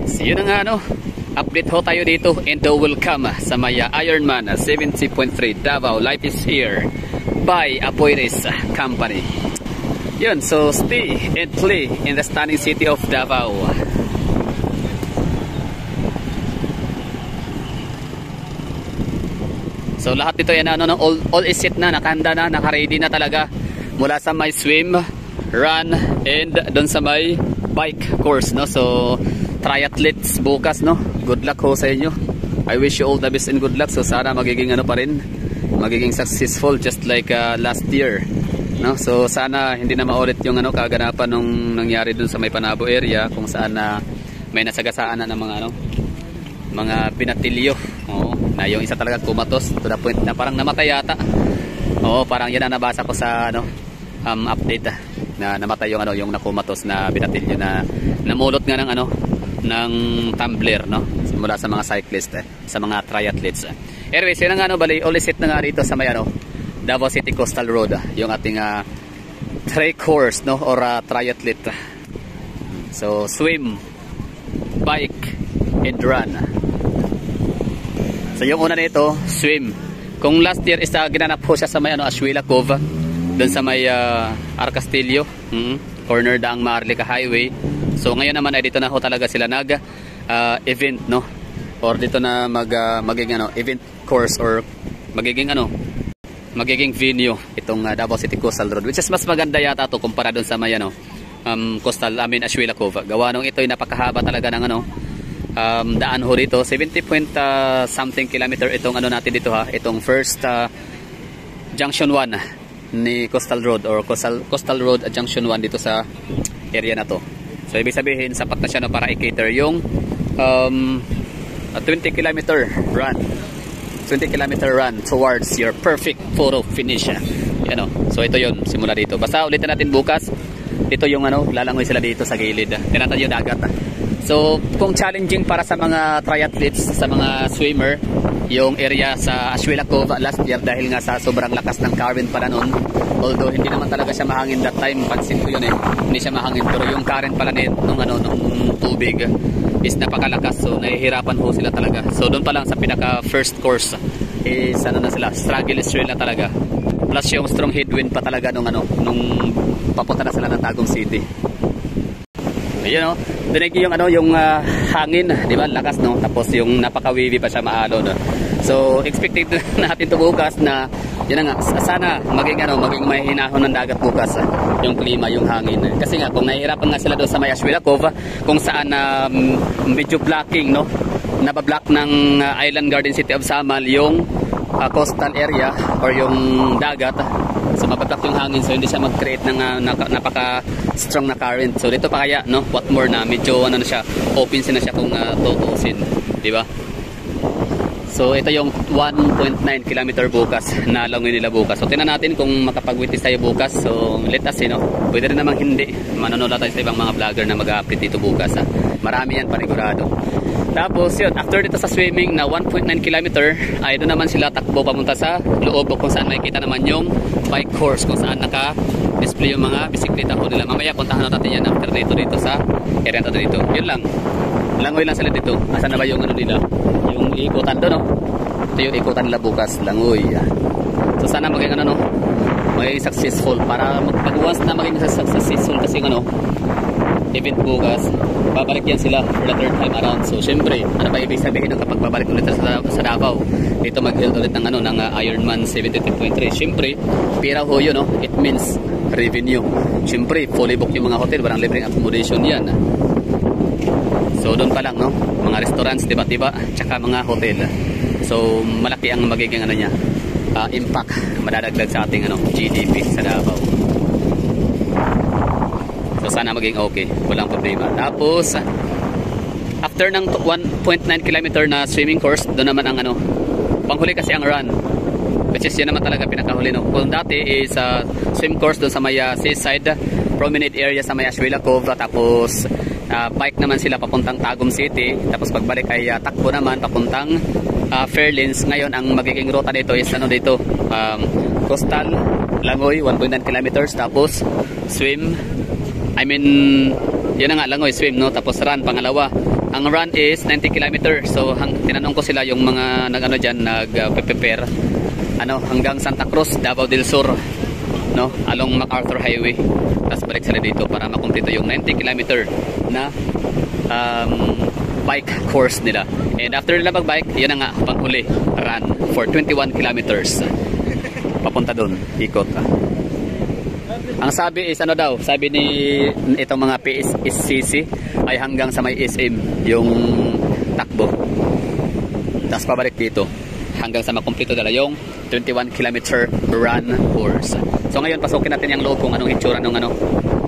So yun na nga ano, update ho tayo dito and welcome sa Maya Ironman 70.3 Davao. Life is here by Apoyres Company. Yun, so stay and play in the stunning city of Davao. So lahat dito yan ano, all is set na, nakahanda na, naka-ready na talaga. Mula sa may swim, run, and doon sa may bike course, no? So triathletes bukas, no? Good luck ho sa inyo. I wish you all the best and good luck. So sana magiging ano pa rin, magiging successful just like last year, no? So sana hindi na maulit yung ano kaganapan nung nangyari dun sa may Panabo area kung saan na may nasagasaan na ng mga ano, mga binatilyo. Oo, na yung isa talaga kumatos to the point na parang namatay yata. Oo, parang yan ang nabasa ko sa ano update na namatay yung ano, yung nakumatos na binatilyo na namulot nga ng ano ng tumbler, no? Mula sa mga cyclist, sa mga triathletes. Anyways, yun nga ano, bali all set na nga dito sa may ano Davao City Coastal Road, yung ating tri course, no, or triathlete. So swim, bike, and run. So yung una nito, swim. Kung last year is ginanap po siya sa may ano, Ashuela Cove, doon sa may Arcastillo, corner daang Maharlika Highway. So ngayon naman ay dito na ho talaga sila nag event, no? Or dito na magiging ano, event course or magiging ano, magiging venue itong Davao City Coastal Road, which is mas maganda yata to kumpara doon sa may ano, coastal, Ashuela Cove. Gawa nung ito ay napakahaba talaga ng ano, daan ho dito, 70 point something kilometer itong ano natin dito ha, itong first junction 1 ni Coastal Road or Coastal Road junction 1 dito sa area na to. So ibig sabihin sapat na siya no, para i-cater yung 20 kilometer run, 20 kilometer run towards your perfect photo finish. Yan o. So ito yun, simula dito. Basta ulitin natin bukas. Dito yung ano, lalangoy sila dito sa gilid. Tinatan yung dagat. So kung challenging para sa mga triathletes, sa mga swimmer, yung area sa Ashuela Cove last year dahil nga sa sobrang lakas ng current pala noon. Although hindi naman talaga siya mahangin that time, pansin ko yun eh. Hindi siya mahangin, pero yung current pala nung ano, nung tubig is napakalakas. So nahihirapan ho sila talaga. So doon pa lang sa pinaka first course is ano na sila, struggle is real na talaga. Plus yung strong headwind pa talaga nung ano, nung papunta na sila ng Tagum City. You know, dinig yung ano, yung hangin, di ba? Lakas, no? Tapos yung napaka-wavy pa siya, maalo, no? So expected natin to bukas na yun na nga, sana maging ano, maging may hinahon ng dagat bukas, yung klima, yung hangin. Kasi nga kung nahihirapan nga sila doon sa may Ashuela Cove kung saan medyo blocking, no? Nabablock ng Island Garden City of Samal yung coastal area or yung dagat. So mabablock yung hangin, so hindi siya mag-create ng napaka strong na current. So dito pa kaya, no, what more na medyo ano na siya, open na siya kung tutusin, di ba? So ito yung 1.9 kilometer bukas na langoy nila bukas. So tingnan natin kung makapag-witness tayo bukas. So let us see, no. Pwede rin namang hindi. Manonood tayo sa ibang mga vlogger na mag-update dito bukas. Marami yan panigurado. Tapos yun, after dito sa swimming na 1.9 kilometer, ay doon naman sila takbo pamunta sa loob kung saan makikita naman yung bike course, kung saan naka-display yung mga bisikleta ko nila. Mamaya puntahan natin yan after dito sa area natin dito. Yun lang. Langoy lang sila dito. Asan na ba yung ano nila? Yung ikutan doon, no? Ito yung ikutan nila bukas. Langoy. So sana maging ano, no? Maging successful. Para pag once na maging successful kasi ano, event bukas, babalik yan sila for the third time around. So syempre, ano ba ibig sabihin ng kapag babalik ulit sa Davao? Dito mag-held ulit ng ano, ng Ironman 70.3. Syempre, pira ho yun, no? It means revenue. Syempre, fully book yung mga hotel, walang libreng accommodation yan. So doon pa lang, no, mga restaurants, diba, tsaka mga hotel. So malaki ang magiging ano niya, impact, madadagdag sa ating ano, GDP sa Davao. So sana maging okay, walang problema. Tapos after ng 1.9 kilometer na swimming course, doon naman ang ano, panghuli kasi ang run, which is yun naman talaga pinakahuli, no. Kung dati is swim course doon sa may seaside promenade area sa may Ashuela Cove, tapos bike naman sila papuntang Tagum City, tapos pagbalik ay takbo naman papuntang Fairlands. Ngayon ang magiging ruta nito is ano dito, coastal, langoy 1.9 kilometers, tapos swim, I mean yun na nga, langoy, swim, no, tapos run pangalawa, Ang run is 90 km. So tinanong ko sila yung mga nag-ano diyan, nag-prepare hanggang Santa Cruz, Davao del Sur, no, along MacArthur Highway. Tapos balik sila dito para makumpleto yung 90 km na bike course nila. And after nila mag-bike, yun na nga, panghuli, run for 21 kilometers. Papunta doon, ikot. Ang sabi is sabi ni itong mga PSCC ay hanggang sa may SM yung takbo. Tapos pabalik dito hanggang sa makumpleto nila yung 21 kilometer run course. So ngayon pasukin natin yung loob kung anong itsura ng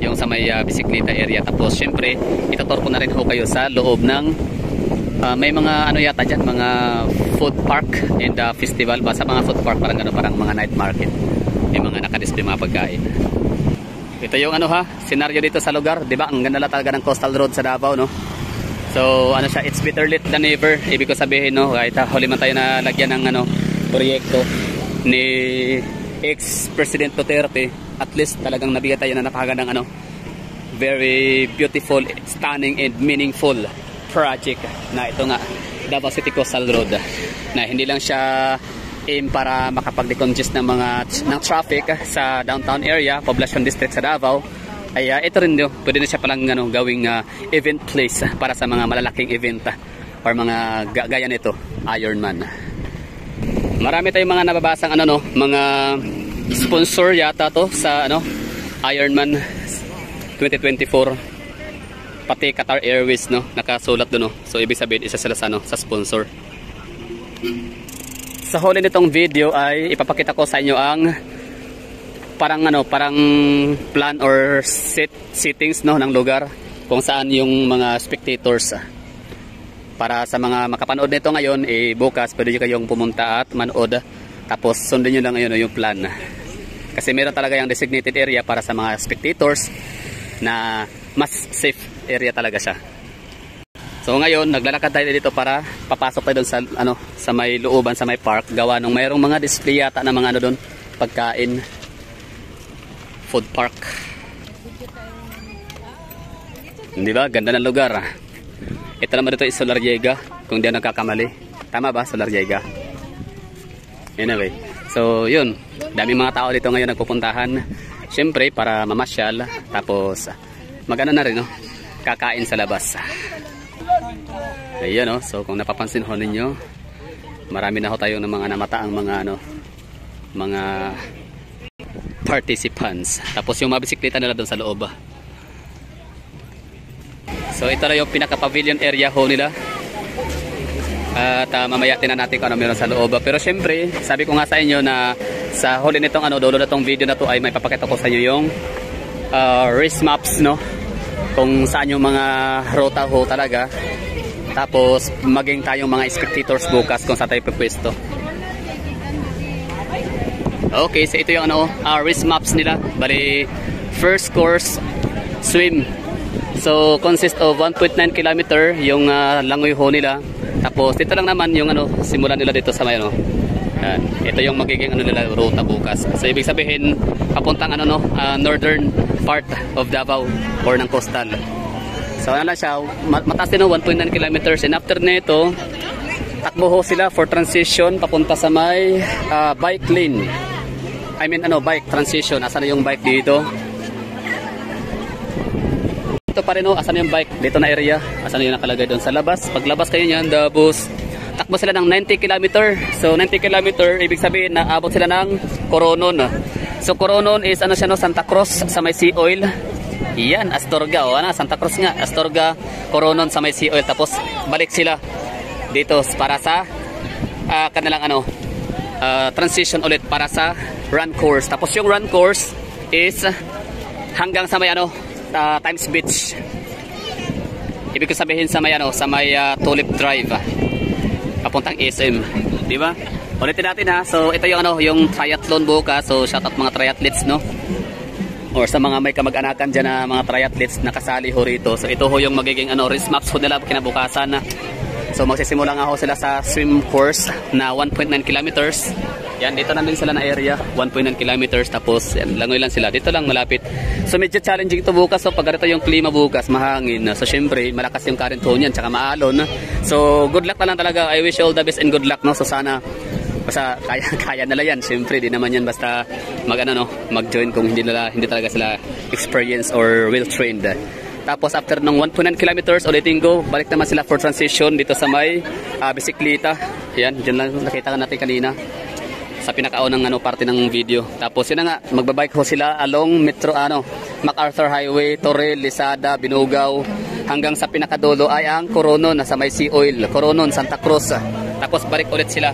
yung sa may bisikleta area. Tapos syempre itutur ko na rin ho kayo sa loob ng may mga yata dyan, mga food park and festival ba, sa mga food park parang mga night market. May mga nakadisplay mga pagkain. Ito yung senaryo dito sa lugar, 'di ba? Ang ganda talaga ng coastal road sa Davao, no? So, siya, it's better late than never. Ibig ko sabihin, no, kahit huli man tayo na lagyan ng proyekto ni ex-President Duterte, at least talagang nabigyan tayo na napakagandang very beautiful, stunning and meaningful project na ito nga, Davao City Coastal Road, na hindi lang siya aim para makapag-decongest ng traffic sa downtown area, Poblacion District sa Davao. Ay ito rin pwede na siya palang gawing event place para sa mga malalaking event or mga gaya nito, Ironman. Marami tayong mga nababasang mga sponsor yata to sa Ironman 2024, pati Qatar Airways, no, nakasulat doon, no. So ibig sabihin isa sila sa sponsor. Sa huli nitong video ay ipapakita ko sa inyo ang parang plan or settings, no, ng lugar kung saan yung mga spectators, para sa mga makapanood nito ngayon, bukas pwede kayong pumunta at manood, tapos sundin nyo lang ngayon yung plan, kasi meron talaga yung designated area para sa mga spectators na mas safe area talaga siya. So ngayon, naglalakad tayo dito para papasok tayo doon sa sa may looban, sa may park, gawa nung mayroong mga display yata na mga doon, pagkain, food park. Hindi ba? Ganda ng lugar. Ito naman dito is Solariega, kung di ako nagkakamali. Tama ba? Solariega. Anyway, so yun, daming mga tao dito ngayon nagpupuntahan. Siyempre para mamasyal, tapos na rin, no? Kakain sa labas. Ayan, no? So kung napapansin ho ninyo, marami na ho tayo ng mga namataang mga participants. Tapos yung mga bisikleta nila doon sa loob. So ito na yung pinaka-pavilion area ho nila. At mamaya tinan natin kung ano meron sa loob. Pero syempre, sabi ko nga sa inyo na sa huli nitong dulo na tong video na to ay may papakita ko sa inyo yung race maps, no? Kung saan yung mga ruta ho talaga. Tapos maging tayong mga spectators bukas kung saan tayo pupwesto. Okay, so ito yung race maps nila. Bali, first course, swim. So consist of 1.9 km yung langoy ho nila. Tapos dito lang naman yung simulan nila dito sa may ito yung magiging nila ruta bukas. So ibig sabihin papuntang northern part of Davao or ng coastal. So siya, mataas din 1.9 kilometers, and after nito takbo ho sila for transition papunta sa may bike lane. I mean bike transition. Asan na yung bike dito? Ito pa rin asan na yung bike dito na area? Asan na yung nakalagay doon sa labas? Paglabas kayo niyan, tapos takbo sila ng 90 kilometer. So 90 kilometer, ibig sabihin na abot sila ng Coronon. So Coronon is Santa Cruz sa may sea oil. Yan, Astorga, Santa Cruz nga, Astorga, Coronon sa may sea oil. Tapos balik sila dito para sa kanilang transition ulit para sa run course. Tapos yung run course is hanggang sa may Times Beach. Ibig sabihin sa may Tulip Drive papuntang SM, di ba? Ulitin natin ha. So ito yung yung triathlon bukas. So shout out mga triathletes, no? Or sa mga may kamag-anakan dyan na mga triathletes na kasali ho rito. So ito ho yung magiging race maps ho nila kinabukasan. So magsisimula nga ho sila sa swim course na 1.9 kilometers. Yan, dito na din sila na area, 1.9 kilometers, tapos yan, langoy lang sila. Dito lang malapit. So medyo challenging to bukas. So pag ganito yung klima bukas, mahangin. So syempre, malakas yung current ho niyan, tsaka maalon. So good luck na lang talaga. I wish you all the best and good luck, no? So sana basta kaya nila yan. Syempre, di naman yan basta mag-join kung hindi talaga sila experienced or well trained. Tapos after ng 1.9 kilometers, ulitin go, balik naman sila for transition dito sa may bisikleta. Yan, dyan lang nakita natin kanina sa pinakaunang parte ng video. Tapos yun na nga, magbabike ho sila along MacArthur Highway, Toril, Lisada, Binugaw, hanggang sa pinakadulo ay ang Coronon, sa may Sea Oil, Coronon, Santa Cruz. Tapos balik ulit sila.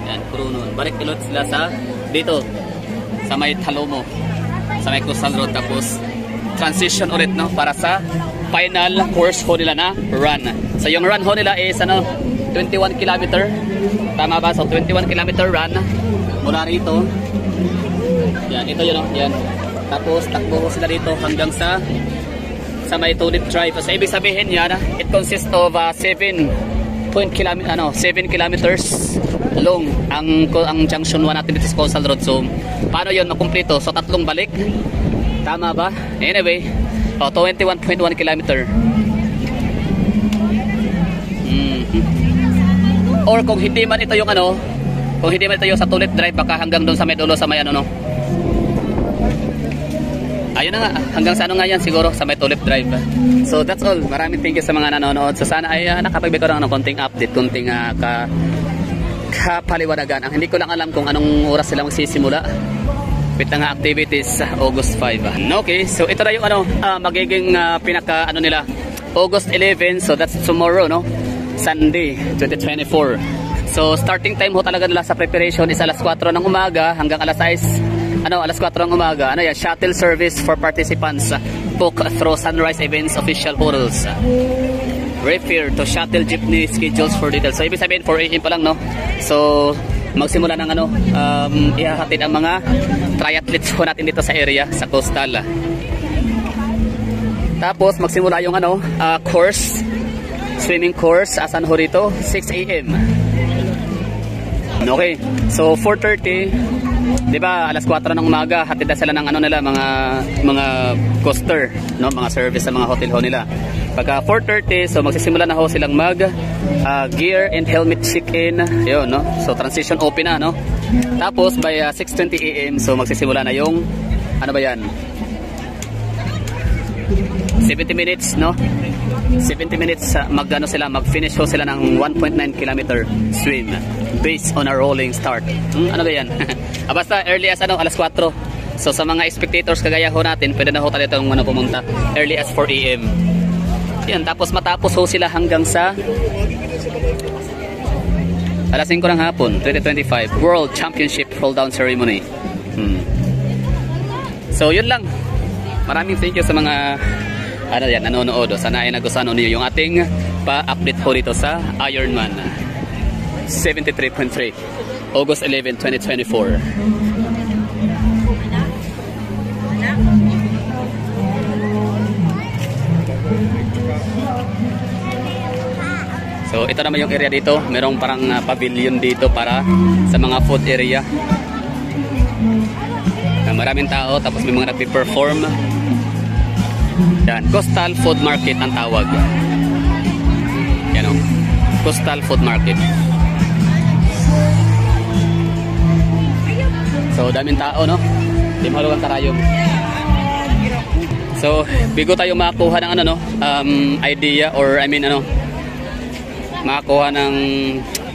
Yan, Coronon. Balik ulit sila sa dito, sa may Talomo, sa may Coastal Road. Tapos transition ulit, no, para sa final course ho nila na run. So yung run ho nila is 21 kilometer. Tama ba? So 21 kilometer run mula rito. Yan, ito yun, yan. Tapos takbo ho sila dito hanggang sa may Tulip Drive. So ibig sabihin yan, it consists of 7 kilometers long ang junction 1 natin dito sa Coastal Road. So paano yun makumpleto? So tatlong balik. Tama ba? Anyway, 21.1 kilometer. Or kung hindi man ito yung kung hindi man ito yung sa Tulip Drive, baka hanggang doon sa may dulo sa may ayun na nga, hanggang sa nga yan siguro, sa may Tulip Drive. So that's all. Maraming thank you sa mga nanonood. So sana ay nakapagbigay ko ng konting update, konting kapaliwanagan. Ang hindi ko lang alam kung anong oras sila magsisimula with ng activities August 5. Okay, so ito na yung magiging pinaka nila August 11, so that's tomorrow, no? Sunday 2024. So starting time ho talaga nila sa preparation is alas 4 ng umaga hanggang alas 6, alas 4 ng umaga. Shuttle service for participants book through Sunrise Events official portals. Refer to shuttle jeepney schedules for details. So ibig sabihin 4 AM pa lang, no? So magsimula ng ihahatid ang mga triathletes ho natin dito sa area, sa coastal. Tapos magsimula yung course, swimming course, asan ho rito? 6 AM. Okay, so 4:30, di ba, alas 4 ng umaga, hatid na sila ng nila, mga coaster, no, mga service sa mga hotel ho nila. Pagka 4:30, so magsisimula na ho silang gear and helmet check-in, yun, no? So transition open na, no? Tapos by 6:20 AM, so magsisimula na yung ba yan? 70 minutes, no? 70 minutes mag-finish ho sila ng 1.9 kilometer swim based on a rolling start. Ano ba yan? Basta early as alas 4. So sa mga spectators kagaya ho natin, pwede na ho tayo itong pumunta early as 4 AM. Yan, tapos matapos ho sila hanggang sa alas 5 ng hapon, 2025 World Championship Fall Down Ceremony. So yun lang. Maraming thank you sa mga nanonood. Sana ay nagustuhan niyo yung ating pa-update ho dito sa Ironman 73.3 August 11, 2024. So ito naman yung area dito. Merong parang pavilion dito para sa mga food area. Maraming tao, tapos may mga nagpi-perform. Yan, Coastal Food Market ang tawag. Yan o, Coastal Food Market. So daming tao, no? Di mahalugang karayom. So bigo tayo makakuha ng idea, or makakuha ng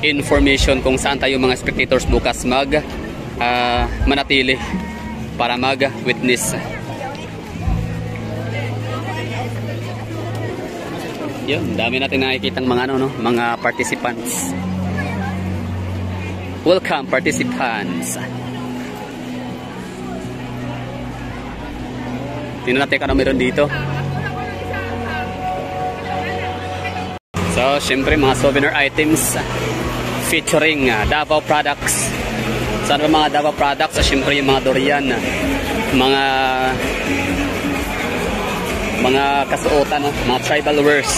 information kung saan tayo mga spectators bukas manatili para mag-witness. Yun, dami natin nakikitang mga participants. Welcome participants. Tingnan natin kung meron dito. So, syempre mga souvenir items featuring Davao products. So, ano ba mga Davao products? So, syempre yung mga durian, mga kasuotan, mga tribal wares.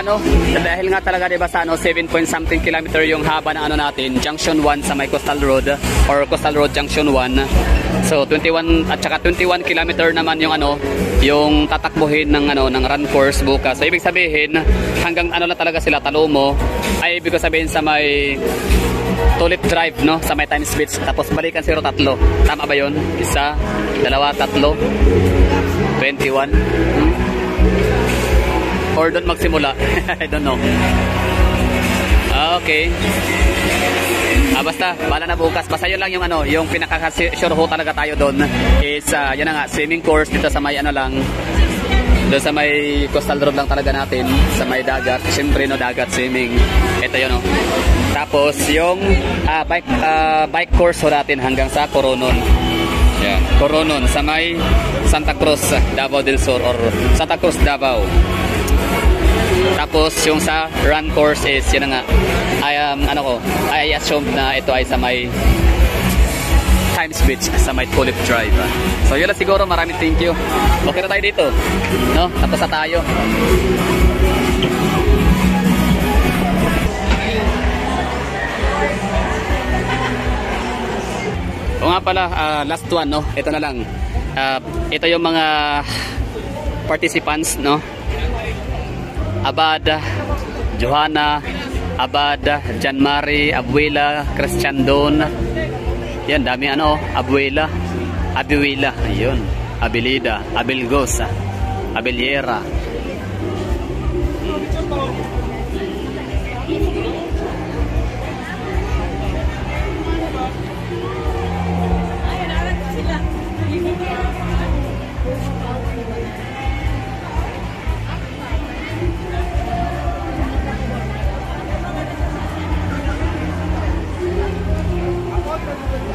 ano, dahil nga talaga diba sa ano, 7 point something kilometer yung haba ng ano natin, Junction 1 sa may Coastal Road or Coastal Road Junction 1. So 21 at saka 21 kilometer naman yung ano, yung tatakbuhin ng ano ng run course bukas. So ibig sabihin hanggang ano na talaga sila Talomo, ay ibig sabihin sa may Tulip Drive, no, sa may Times Beach, tapos balikan 03. Tama ba 'yon? 1, 2, 3, 21. Or doon magsimula. I don't know. Okay. Basta, bala na bukas. Basta yun lang yung ano, yung pinaka-sure ho talaga tayo doon is, yun na nga, swimming course dito sa may ano lang, doon sa may Coastal Road lang talaga natin, sa may dagat. Siyempre, no, dagat, swimming. Ito yun, no. Tapos, yung bike course ho natin hanggang sa Coronon. Yeah, Coronon, sa may Santa Cruz, Davao del Sur, or Santa Cruz, Davao. Tapos yung sa run course is yun na nga, I assume na ito ay sa may Times Beach, sa may Tulip Drive. So yun lang siguro, maraming thank you. Okay na tayo dito, no? Tapos na tayo. O nga pala, last one, no? Ito na lang. Ito yung mga participants, no? Abad, Johanna, Abad, Janmari, Abuela, Christian Don. Yan, dami ano, Abuela, Abuela, ayun, Abilida, Abelgosa, Abeliera.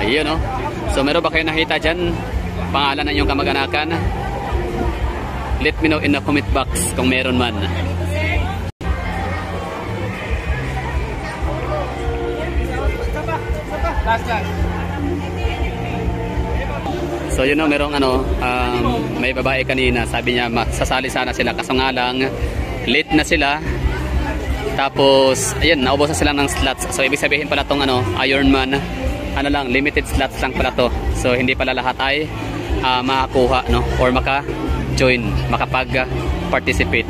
Ayun, no? So meron ba kayo nakita dyan pangalan ng inyong kamag-anakan? Let me know in the comment box kung meron man. So yun, no, merong ano, may babae kanina, sabi niya sasali sana sila, kaso nga lang late na sila. Tapos ayun, naubusan sila ng slots. So ibig sabihin pala tong ano, Ironman, ano lang, limited slots lang pala to. So hindi pala lahat ay makakuha, no, or maka-join, makapag-participate.